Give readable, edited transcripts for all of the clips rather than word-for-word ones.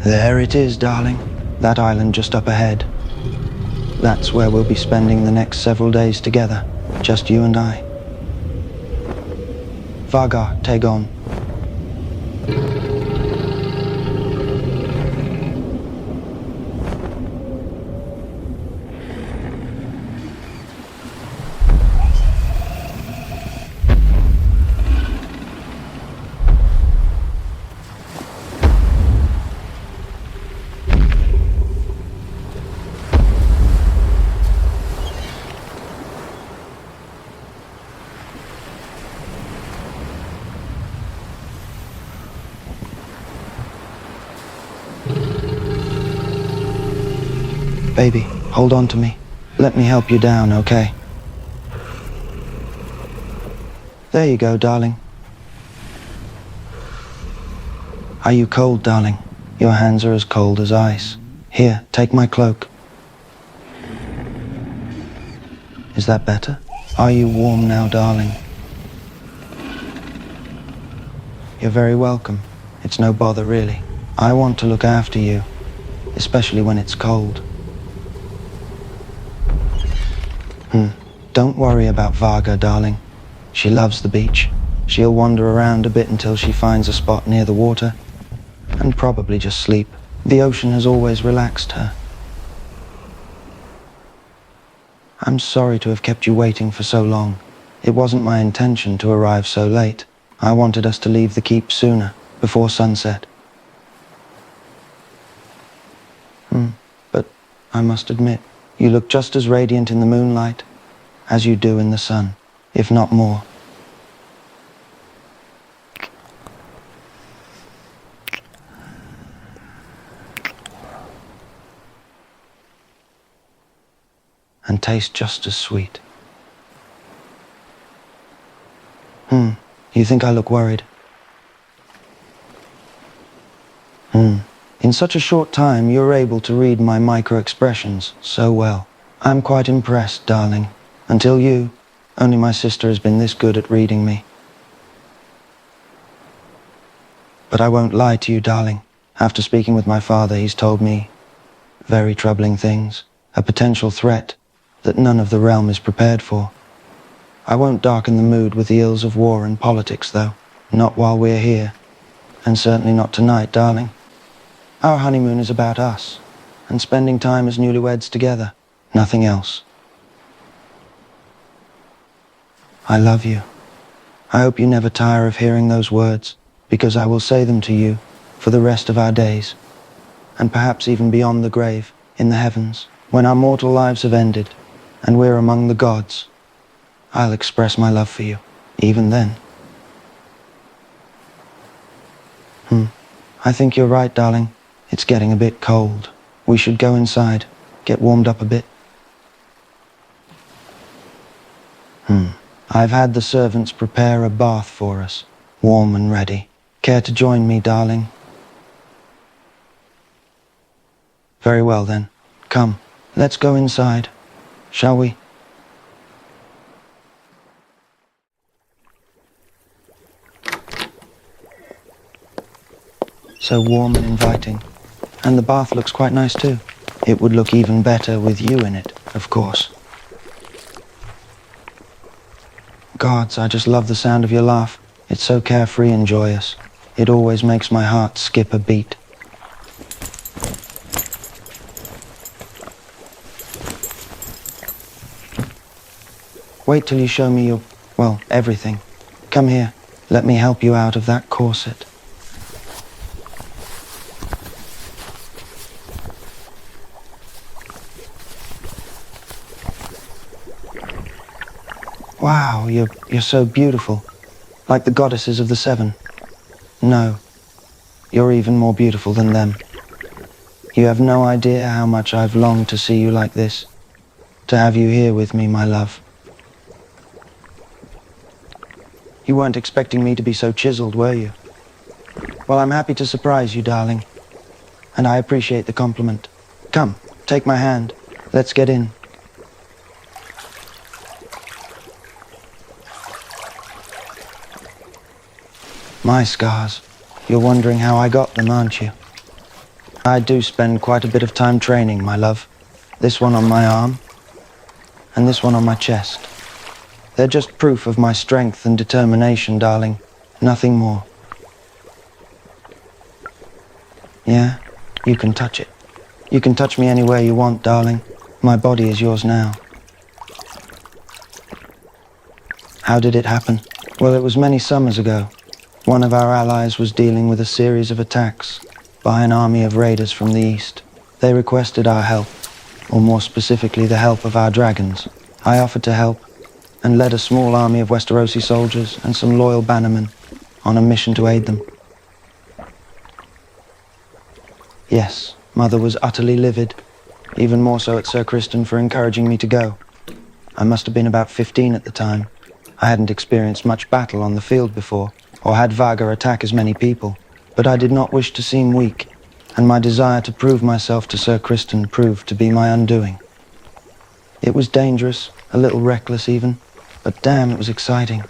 There it is, darling. That island just up ahead. That's where we'll be spending the next several days together, just you and I. Vhagar, take on. Baby, hold on to me. Let me help you down, okay? There you go, darling. Are you cold, darling? Your hands are as cold as ice. Here, take my cloak. Is that better? Are you warm now, darling? You're very welcome. It's no bother, really. I want to look after you, especially when it's cold. Don't worry about Vhagar, darling. She loves the beach. She'll wander around a bit until she finds a spot near the water, and probably just sleep. The ocean has always relaxed her. I'm sorry to have kept you waiting for so long. It wasn't my intention to arrive so late. I wanted us to leave the keep sooner, before sunset. But I must admit, you look just as radiant in the moonlight as you do in the sun, if not more. And taste just as sweet. You think I look worried? In such a short time, you're able to read my micro-expressions so well. I'm quite impressed, darling. Until you, only my sister has been this good at reading me. But I won't lie to you, darling. After speaking with my father, he's told me very troubling things, a potential threat that none of the realm is prepared for. I won't darken the mood with the ills of war and politics, though. Not while we're here, and certainly not tonight, darling. Our honeymoon is about us, and spending time as newlyweds together, nothing else. I love you. I hope you never tire of hearing those words, because I will say them to you for the rest of our days, and perhaps even beyond the grave, in the heavens, when our mortal lives have ended, and we're among the gods. I'll express my love for you, even then. I think you're right, darling. It's getting a bit cold. We should go inside, get warmed up a bit. I've had the servants prepare a bath for us, warm and ready. Care to join me, darling? Very well, then. Come, let's go inside, shall we? So warm and inviting. And the bath looks quite nice too. It would look even better with you in it, of course. Gods, I just love the sound of your laugh. It's so carefree and joyous. It always makes my heart skip a beat. Wait till you show me your, well, everything. Come here. Let me help you out of that corset. Wow, you're so beautiful, like the goddesses of the seven. No, you're even more beautiful than them. You have no idea how much I've longed to see you like this, to have you here with me, my love. You weren't expecting me to be so chiseled, were you? Well, I'm happy to surprise you, darling, and I appreciate the compliment. Come, take my hand. Let's get in. My scars. You're wondering how I got them, aren't you? I do spend quite a bit of time training, my love. This one on my arm, and this one on my chest. They're just proof of my strength and determination, darling. Nothing more. Yeah, you can touch it. You can touch me anywhere you want, darling. My body is yours now. How did it happen? Well, it was many summers ago. One of our allies was dealing with a series of attacks by an army of raiders from the east. They requested our help, or more specifically the help of our dragons. I offered to help and led a small army of Westerosi soldiers and some loyal bannermen on a mission to aid them. Yes, Mother was utterly livid, even more so at Sir Criston for encouraging me to go. I must have been about 15 at the time. I hadn't experienced much battle on the field before, or had Vhagar attack as many people, but I did not wish to seem weak, and my desire to prove myself to Sir Criston proved to be my undoing. It was dangerous, a little reckless even, but damn, it was exciting.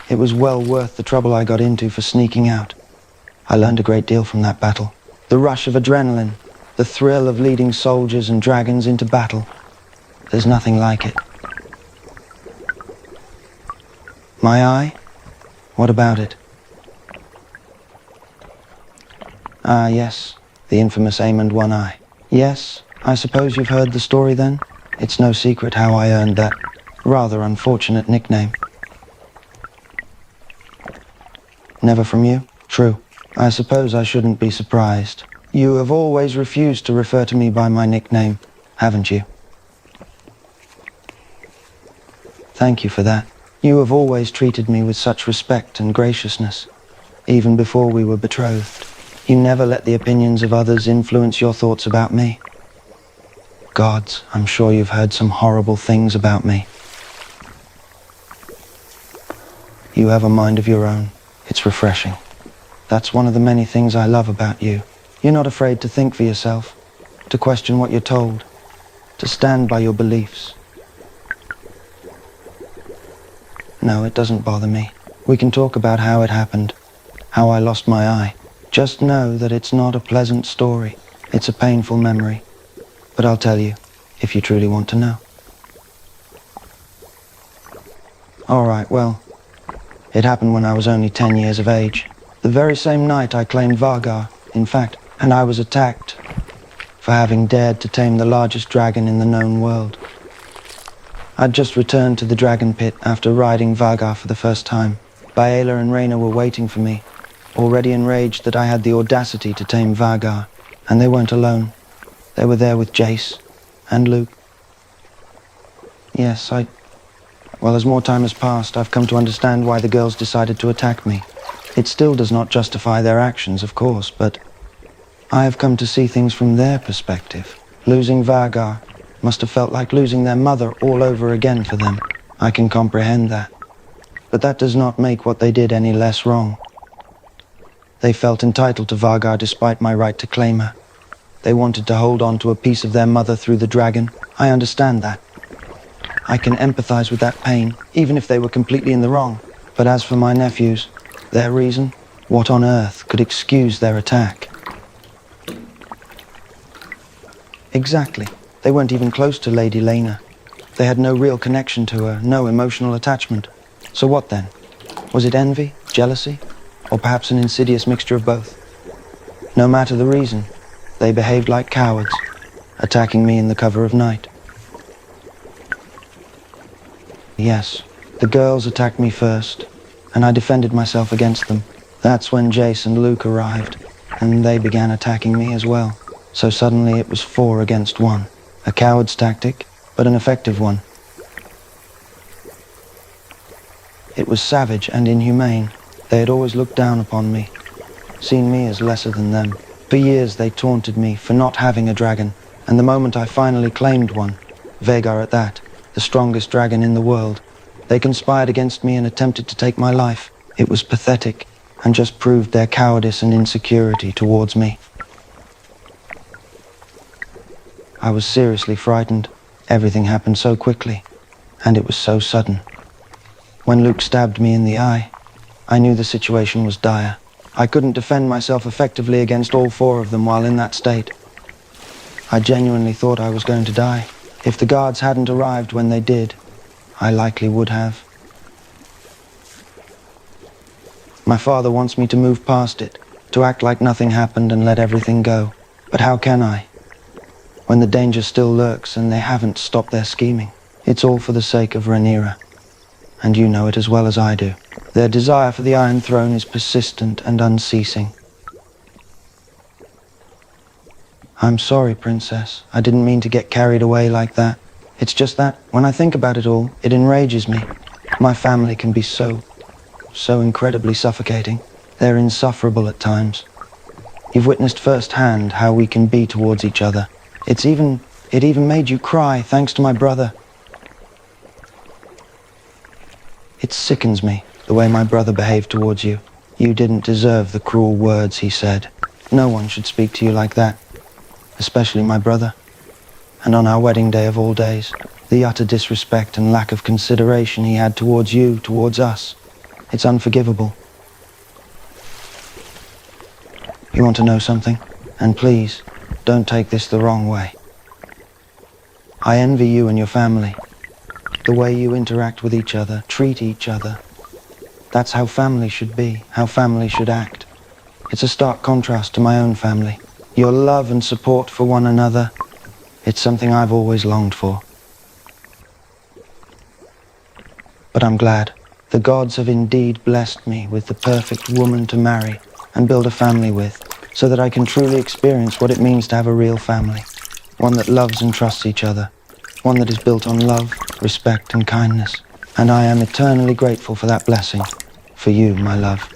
It was well worth the trouble I got into for sneaking out. I learned a great deal from that battle. The rush of adrenaline, the thrill of leading soldiers and dragons into battle. There's nothing like it. My eye? What about it? Ah, yes, the infamous Aemond One Eye. Yes, I suppose you've heard the story then? It's no secret how I earned that rather unfortunate nickname. Never from you? True. I suppose I shouldn't be surprised. You have always refused to refer to me by my nickname, haven't you? Thank you for that. You have always treated me with such respect and graciousness, even before we were betrothed. You never let the opinions of others influence your thoughts about me. Gods, I'm sure you've heard some horrible things about me. You have a mind of your own. It's refreshing. That's one of the many things I love about you. You're not afraid to think for yourself, to question what you're told, to stand by your beliefs. No, it doesn't bother me. We can talk about how it happened, how I lost my eye. Just know that it's not a pleasant story. It's a painful memory. But I'll tell you, if you truly want to know. All right, well, it happened when I was only 10 years of age. The very same night I claimed Vhagar, in fact, and I was attacked for having dared to tame the largest dragon in the known world. I'd just returned to the dragon pit after riding Vhagar for the first time. Baela and Rhaena were waiting for me, already enraged that I had the audacity to tame Vhagar, and they weren't alone. They were there with Jace and Luke. Yes, well, as more time has passed, I've come to understand why the girls decided to attack me. It still does not justify their actions, of course, but I have come to see things from their perspective. Losing Vhagar must have felt like losing their mother all over again for them. I can comprehend that. But that does not make what they did any less wrong. They felt entitled to Vhagar despite my right to claim her. They wanted to hold on to a piece of their mother through the dragon. I understand that. I can empathize with that pain, even if they were completely in the wrong. But as for my nephews, their reason, what on earth could excuse their attack? Exactly. They weren't even close to Lady Laena. They had no real connection to her, no emotional attachment. So what then? Was it envy, jealousy, or perhaps an insidious mixture of both? No matter the reason, they behaved like cowards, attacking me in the cover of night. Yes, the girls attacked me first, and I defended myself against them. That's when Jace and Luke arrived, and they began attacking me as well. So suddenly it was 4 against 1. A coward's tactic, but an effective one. It was savage and inhumane. They had always looked down upon me, seen me as lesser than them. For years they taunted me for not having a dragon, and the moment I finally claimed one, Vhagar at that, the strongest dragon in the world, they conspired against me and attempted to take my life. It was pathetic, and just proved their cowardice and insecurity towards me. I was seriously frightened. Everything happened so quickly, and it was so sudden. When Luke stabbed me in the eye, I knew the situation was dire. I couldn't defend myself effectively against all four of them while in that state. I genuinely thought I was going to die. If the guards hadn't arrived when they did, I likely would have. My father wants me to move past it, to act like nothing happened and let everything go. But how can I? When the danger still lurks and they haven't stopped their scheming. It's all for the sake of Rhaenyra. And you know it as well as I do. Their desire for the Iron Throne is persistent and unceasing. I'm sorry, Princess. I didn't mean to get carried away like that. It's just that, when I think about it all, it enrages me. My family can be so incredibly suffocating. They're insufferable at times. You've witnessed firsthand how we can be towards each other. It even made you cry, thanks to my brother. It sickens me, the way my brother behaved towards you. You didn't deserve the cruel words he said. No one should speak to you like that, especially my brother. And on our wedding day of all days, the utter disrespect and lack of consideration he had towards you, towards us. It's unforgivable. You want to know something? And please, don't take this the wrong way. I envy you and your family. The way you interact with each other, treat each other. That's how family should be, how family should act. It's a stark contrast to my own family. Your love and support for one another, it's something I've always longed for. But I'm glad. The gods have indeed blessed me with the perfect woman to marry and build a family with, so that I can truly experience what it means to have a real family. One that loves and trusts each other. One that is built on love, respect and kindness. And I am eternally grateful for that blessing. For you, my love.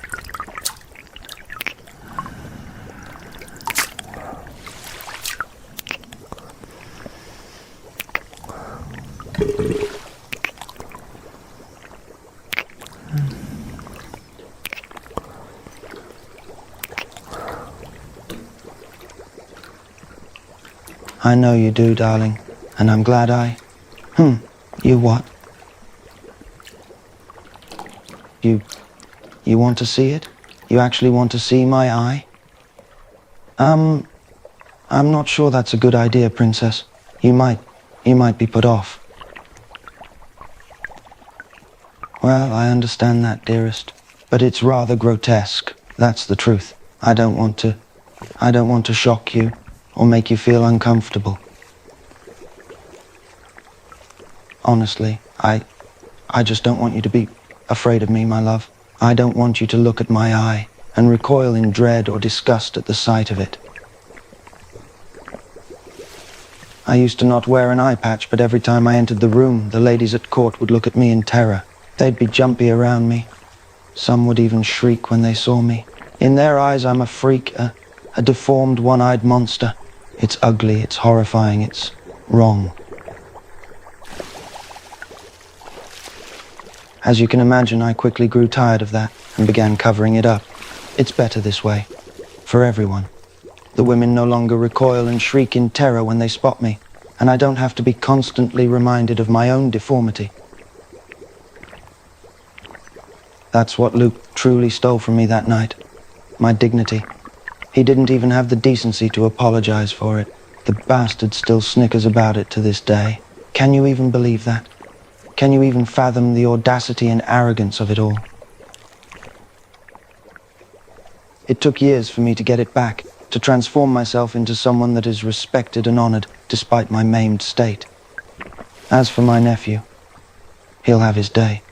I know you do, darling, and I'm glad You what? You want to see it? You actually want to see my eye? I'm not sure that's a good idea, Princess. You might be put off. Well, I understand that, dearest, but it's rather grotesque. That's the truth. I don't want to shock you or make you feel uncomfortable. Honestly, I just don't want you to be afraid of me, my love. I don't want you to look at my eye and recoil in dread or disgust at the sight of it. I used to not wear an eye patch, but every time I entered the room, the ladies at court would look at me in terror. They'd be jumpy around me. Some would even shriek when they saw me. In their eyes, I'm a freak, a deformed, one-eyed monster. It's ugly, it's horrifying, it's wrong. As you can imagine, I quickly grew tired of that and began covering it up. It's better this way, for everyone. The women no longer recoil and shriek in terror when they spot me, and I don't have to be constantly reminded of my own deformity. That's what Luke truly stole from me that night, my dignity. He didn't even have the decency to apologize for it. The bastard still snickers about it to this day. Can you even believe that? Can you even fathom the audacity and arrogance of it all? It took years for me to get it back, to transform myself into someone that is respected and honored despite my maimed state. As for my nephew, he'll have his day.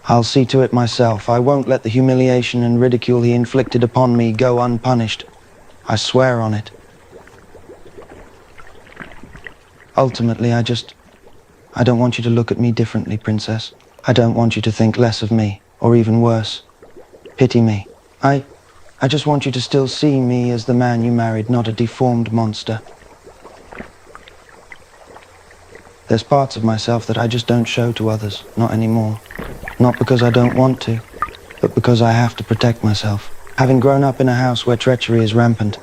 I'll see to it myself. I won't let the humiliation and ridicule he inflicted upon me go unpunished. I swear on it. Ultimately, I don't want you to look at me differently, Princess. I don't want you to think less of me, or even worse. Pity me. I just want you to still see me as the man you married, not a deformed monster. There's parts of myself that I just don't show to others, not anymore. Not because I don't want to, but because I have to protect myself. Having grown up in a house where treachery is rampant,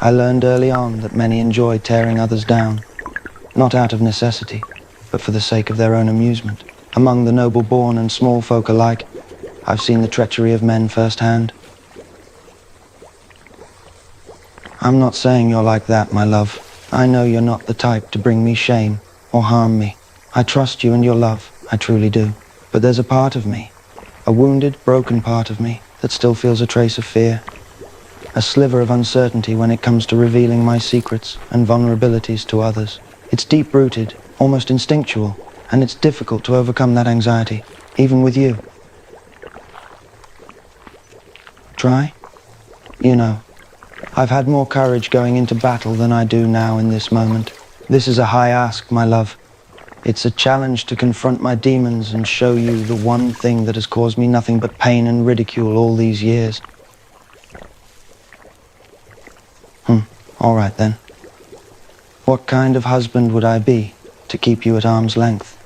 I learned early on that many enjoy tearing others down, not out of necessity, but for the sake of their own amusement. Among the noble-born and small folk alike, I've seen the treachery of men firsthand. I'm not saying you're like that, my love. I know you're not the type to bring me shame or harm me. I trust you and your love, I truly do. But there's a part of me, a wounded, broken part of me, that still feels a trace of fear. A sliver of uncertainty when it comes to revealing my secrets and vulnerabilities to others. It's deep-rooted, almost instinctual, and it's difficult to overcome that anxiety, even with you. Try? You know, I've had more courage going into battle than I do now in this moment. This is a high ask, my love. It's a challenge to confront my demons and show you the one thing that has caused me nothing but pain and ridicule all these years. All right then. What kind of husband would I be to keep you at arm's length?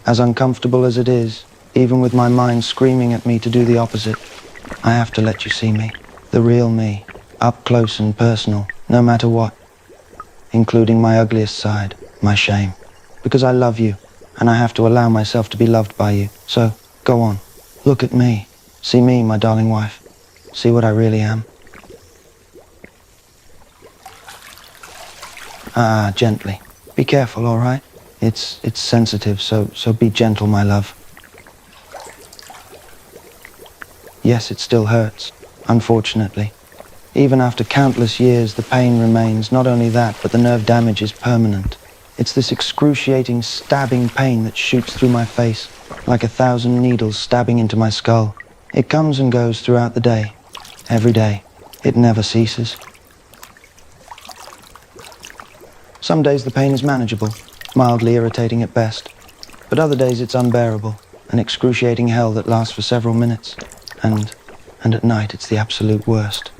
As uncomfortable as it is, even with my mind screaming at me to do the opposite, I have to let you see me, the real me, up close and personal, no matter what, including my ugliest side, my shame. Because I love you, and I have to allow myself to be loved by you. So, go on, look at me, see me, my darling wife, see what I really am. Gently. Be careful, all right? It's sensitive, so be gentle, my love. Yes, it still hurts, unfortunately. Even after countless years, the pain remains. Not only that, but the nerve damage is permanent. It's this excruciating, stabbing pain that shoots through my face, like 1,000 needles stabbing into my skull. It comes and goes throughout the day, every day. It never ceases. Some days the pain is manageable, mildly irritating at best, but other days it's unbearable, an excruciating hell that lasts for several minutes, and at night it's the absolute worst.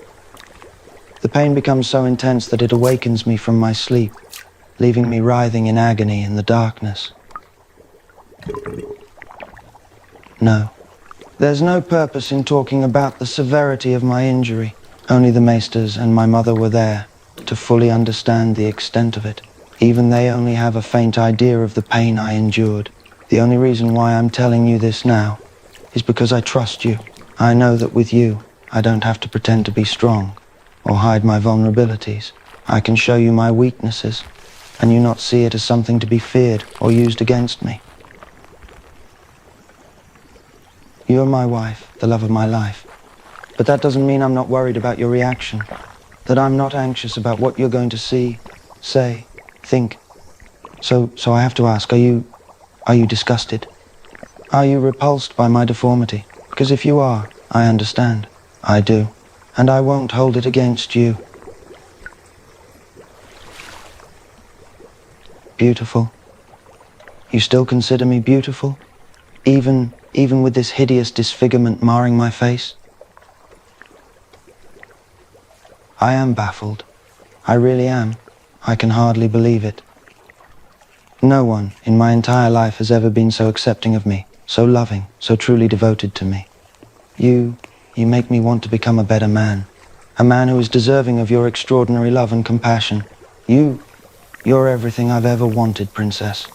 The pain becomes so intense that it awakens me from my sleep, leaving me writhing in agony in the darkness. No, there's no purpose in talking about the severity of my injury. Only the maesters and my mother were there to fully understand the extent of it. Even they only have a faint idea of the pain I endured. The only reason why I'm telling you this now is because I trust you. I know that with you, I don't have to pretend to be strong or hide my vulnerabilities. I can show you my weaknesses, and you not see it as something to be feared or used against me. You're my wife, the love of my life. But that doesn't mean I'm not worried about your reaction, that I'm not anxious about what you're going to see, say, think. So I have to ask, are you disgusted? Are you repulsed by my deformity? Because if you are, I understand. I do. And I won't hold it against you. Beautiful. You still consider me beautiful? Even with this hideous disfigurement marring my face? I am baffled. I really am. I can hardly believe it. No one in my entire life has ever been so accepting of me, so loving, so truly devoted to me. You make me want to become a better man, a man who is deserving of your extraordinary love and compassion. You're everything I've ever wanted, Princess,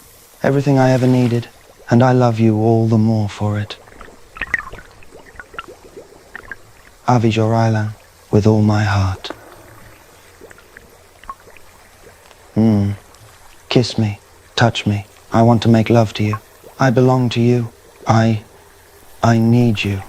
everything I ever needed, and I love you all the more for it. Vhagar, with all my heart. Kiss me, touch me. I want to make love to you. I belong to you. I need you.